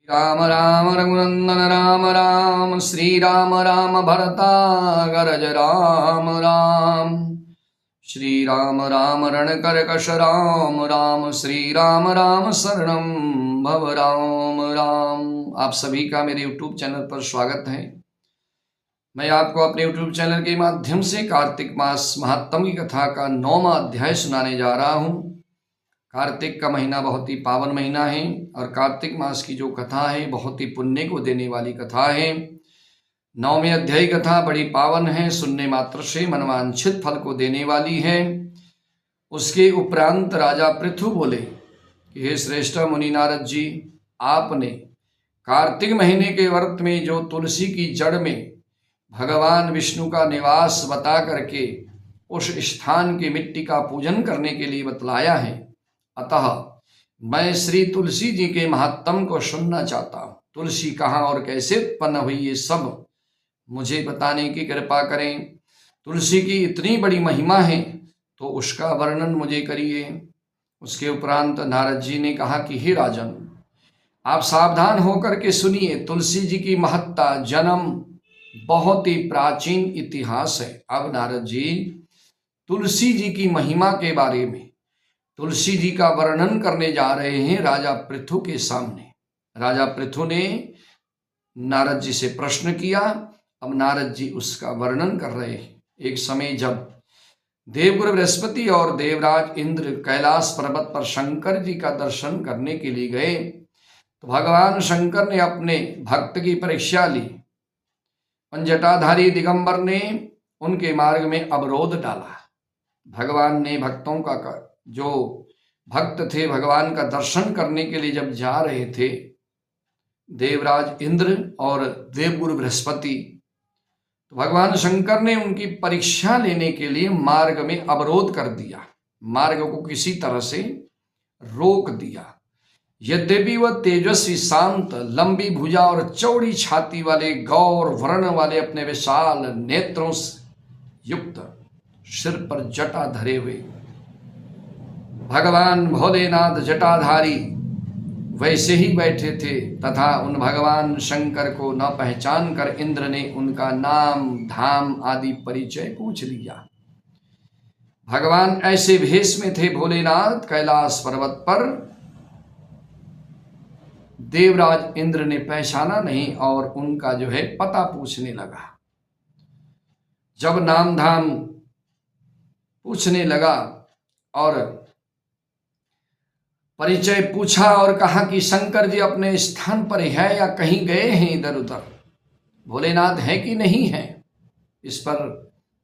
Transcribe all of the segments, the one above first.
राम राम रघुनंदन राम राम श्री राम राम भरतागरज राम राम श्री राम राम रणकरकश राम राम श्री राम राम शरणं भव राम राम। आप सभी का मेरे YouTube चैनल पर स्वागत है। मैं आपको अपने YouTube चैनल के माध्यम से कार्तिक मास महात्म की कथा का 9वां अध्याय सुनाने जा रहा हूँ। कार्तिक का महीना बहुत ही पावन महीना है और कार्तिक मास की जो कथा है बहुत ही पुण्य को देने वाली कथा है। 9वें अध्याय कथा बड़ी पावन है, सुनने मात्र से मनवांछित फल को देने वाली है। उसके उपरांत राजा पृथु बोले कि हे श्रेष्ठ मुनि नारद जी, आपने कार्तिक महीने के व्रत में जो तुलसी की जड़ में भगवान विष्णु का निवास बता करके उस स्थान की मिट्टी का पूजन करने के लिए बतलाया है, अतः मैं श्री तुलसी जी के महात्म को सुनना चाहता हूँ। तुलसी कहाँ और कैसे उत्पन्न हुई ये सब मुझे बताने की कृपा करें। तुलसी की इतनी बड़ी महिमा है तो उसका वर्णन मुझे करिए। उसके उपरांत नारद जी ने कहा कि हे राजन, आप सावधान होकर के सुनिए। तुलसी जी की महत्ता जन्म बहुत ही प्राचीन इतिहास है। अब नारद जी तुलसी जी की महिमा के बारे में, तुलसी जी का वर्णन करने जा रहे हैं राजा पृथु के सामने। राजा पृथु ने नारद जी से प्रश्न किया, अब नारद जी उसका वर्णन कर रहे हैं। एक समय जब देवगुरु बृहस्पति और देवराज इंद्र कैलाश पर्वत पर शंकर जी का दर्शन करने के लिए गए तो भगवान शंकर ने अपने भक्त की परीक्षा ली। उन जटाधारी दिगंबर ने उनके मार्ग में अवरोध डाला। भगवान ने भक्तों का जो भक्त थे भगवान का दर्शन करने के लिए जब जा रहे थे, देवराज इंद्र और देवगुरु बृहस्पति, तो भगवान शंकर ने उनकी परीक्षा लेने के लिए मार्ग में अवरोध कर दिया, मार्ग को किसी तरह से रोक दिया। यद्यपि वह तेजस्वी, शांत, लंबी भुजा और चौड़ी छाती वाले गौर वर्ण वाले अपने विशाल नेत्रों से युक्त, सिर पर जटा धरे हुए भगवान भोलेनाथ जटाधारी वैसे ही बैठे थे, तथा उन भगवान शंकर को न पहचान कर इंद्र ने उनका नाम, धाम आदि परिचय पूछ लिया। भगवान ऐसे भेष में थे भोलेनाथ कैलाश पर्वत पर, देवराज इंद्र ने पहचाना नहीं और उनका जो है पता पूछने लगा। जब नाम धाम पूछने लगा और परिचय पूछा और कहा कि शंकर जी अपने स्थान पर है या कहीं गए हैं इधर उधर, भोलेनाथ है कि नहीं है, इस पर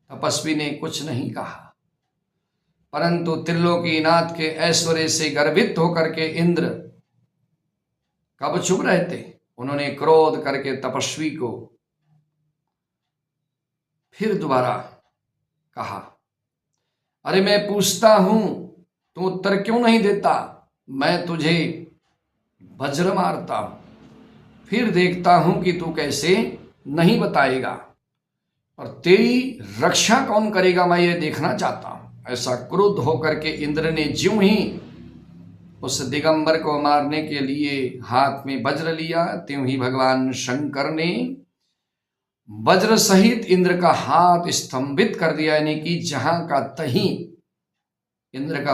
तपस्वी ने कुछ नहीं कहा। परंतु त्रिलोकीनाथ के ऐश्वर्य से गर्वित होकर के इंद्र कब चुप रहते, उन्होंने क्रोध करके तपस्वी को फिर दोबारा कहा, अरे मैं पूछता हूं तू उत्तर क्यों नहीं देता, मैं तुझे वज्र मारता हूं, फिर देखता हूं कि तू कैसे नहीं बताएगा और तेरी रक्षा कौन करेगा, मैं ये देखना चाहता हूं। ऐसा क्रुद्ध होकर के इंद्र ने ज्यों ही उस दिगंबर को मारने के लिए हाथ में वज्र लिया, त्यों ही भगवान शंकर ने वज्र सहित इंद्र का हाथ स्तंभित कर दिया, यानी कि जहां का तहीं इंद्र का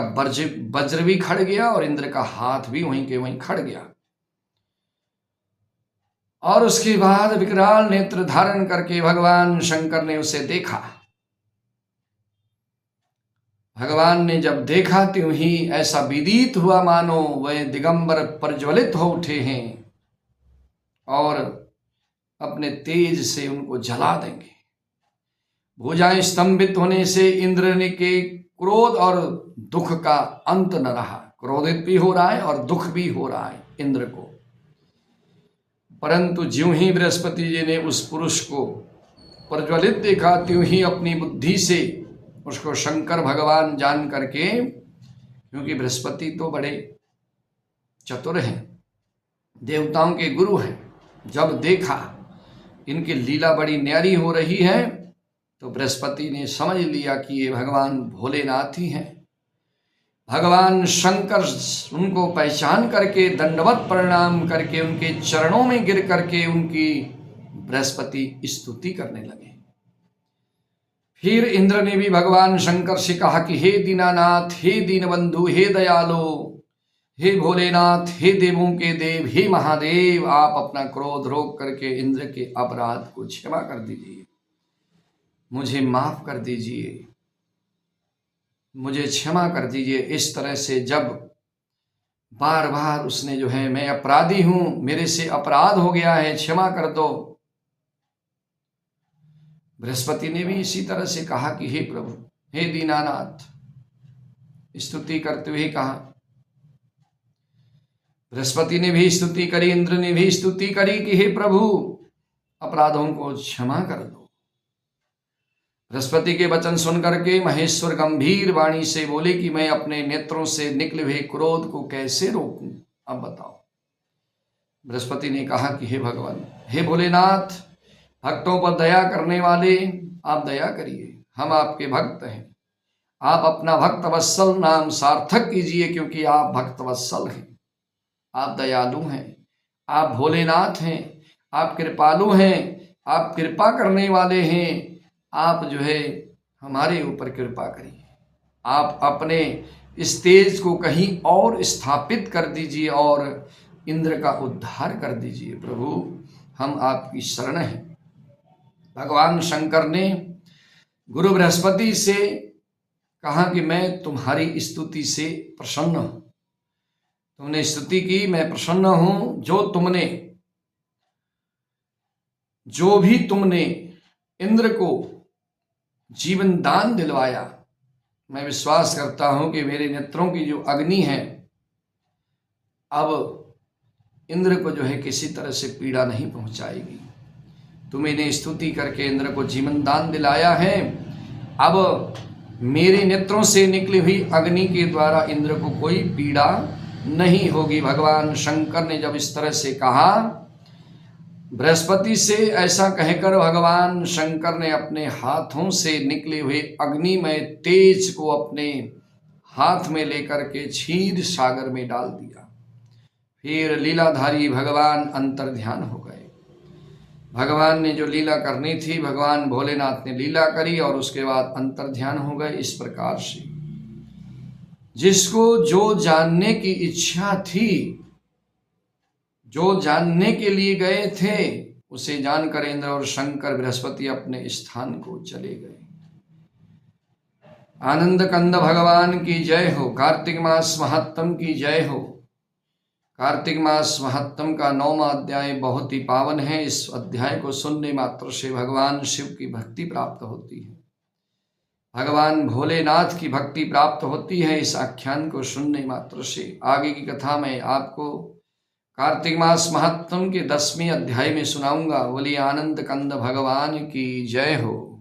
वज्र भी खड़ गया और इंद्र का हाथ भी वहीं के वहीं खड़ गया। और उसके बाद विकराल नेत्र धारण करके भगवान शंकर ने उसे देखा। भगवान ने जब देखा त्यों ही ऐसा विदित हुआ मानो वह दिगंबर प्रज्वलित हो उठे हैं और अपने तेज से उनको जला देंगे। भुजाएं स्तंभित होने से इंद्र ने के क्रोध और दुख का अंत न रहा। क्रोधित भी हो रहा है और दुख भी हो रहा है इंद्र को। परंतु ज्यों ही बृहस्पति जी ने उस पुरुष को प्रज्वलित देखा, त्यों ही अपनी बुद्धि से उसको शंकर भगवान जान करके, क्योंकि बृहस्पति तो बड़े चतुर हैं, देवताओं के गुरु हैं, जब देखा इनकी लीला बड़ी न्यारी हो रही है तो बृहस्पति ने समझ लिया कि ये भगवान भोलेनाथ ही हैं। भगवान शंकर उनको पहचान करके दंडवत प्रणाम करके उनके चरणों में गिर करके उनकी बृहस्पति स्तुति करने लगे। फिर इंद्र ने भी भगवान शंकर से कहा कि हे दीनानाथ, हे दीनबंधु, हे दयालो, हे भोलेनाथ, हे देवों के देव, हे महादेव, आप अपना क्रोध रोक करके इंद्र के अपराध को क्षमा कर दीजिए, मुझे माफ कर दीजिए, मुझे क्षमा कर दीजिए। इस तरह से जब बार बार उसने जो है, मैं अपराधी हूं, मेरे से अपराध हो गया है, क्षमा कर दो। बृहस्पति ने भी इसी तरह से कहा कि हे प्रभु, हे दीनानाथ, स्तुति करते हुए कहा। बृहस्पति ने भी स्तुति करी, इंद्र ने भी स्तुति करी कि हे प्रभु, अपराधों को क्षमा कर दो। बृहस्पति के वचन सुन करके महेश्वर गंभीर वाणी से बोले कि मैं अपने नेत्रों से निकले हुए क्रोध को कैसे रोकूं, अब बताओ। बृहस्पति ने कहा कि हे भगवान, हे भोलेनाथ, भक्तों पर दया करने वाले, आप दया करिए, हम आपके भक्त हैं, आप अपना भक्त वत्सल नाम सार्थक कीजिए, क्योंकि आप भक्त वत्सल हैं, आप दयालु हैं, आप भोलेनाथ हैं, आप कृपालु हैं, आप कृपा करने वाले हैं, आप जो है हमारे ऊपर कृपा करिए, आप अपने इस तेज को कहीं और स्थापित कर दीजिए और इंद्र का उद्धार कर दीजिए। प्रभु, हम आपकी शरण हैं। भगवान शंकर ने गुरु बृहस्पति से कहा कि मैं तुम्हारी स्तुति से प्रसन्न हूं, तुमने स्तुति की, मैं प्रसन्न हूं। जो भी तुमने इंद्र को जीवन दान दिलवाया, मैं विश्वास करता हूं कि मेरे नेत्रों की जो अग्नि है, अब इंद्र को जो है किसी तरह से पीड़ा नहीं पहुंचाएगी। तुमने स्तुति करके इंद्र को जीवन दान दिलाया है, अब मेरे नेत्रों से निकली हुई अग्नि के द्वारा इंद्र को कोई पीड़ा नहीं होगी। भगवान शंकर ने जब इस तरह से कहा, बृहस्पति से ऐसा कहकर भगवान शंकर ने अपने हाथों से निकले हुए अग्निमय तेज को अपने हाथ में लेकर के क्षीर सागर में डाल दिया। फिर लीलाधारी भगवान अंतर्ध्यान हो गए। भगवान ने जो लीला करनी थी, भगवान भोलेनाथ ने लीला करी और उसके बाद अंतर्ध्यान हो गए। इस प्रकार से जिसको जो जानने की इच्छा थी, जो जानने के लिए गए थे, उसे जानकर इंद्र और शंकर बृहस्पति अपने स्थान को चले गए। आनंद कंद भगवान की जय हो। कार्तिक मास महात्म की जय हो। कार्तिक मास महात्म का 9वां अध्याय बहुत ही पावन है। इस अध्याय को सुनने मात्र से भगवान शिव की भक्ति प्राप्त होती है, भगवान भोलेनाथ की भक्ति प्राप्त होती है। इस आख्यान को सुनने मात्र से आगे की कथा मैं आपको कार्तिक मास महात्म के 10वें अध्याय में सुनाऊंगा। बोलिए आनंद कंद भगवान की जय हो।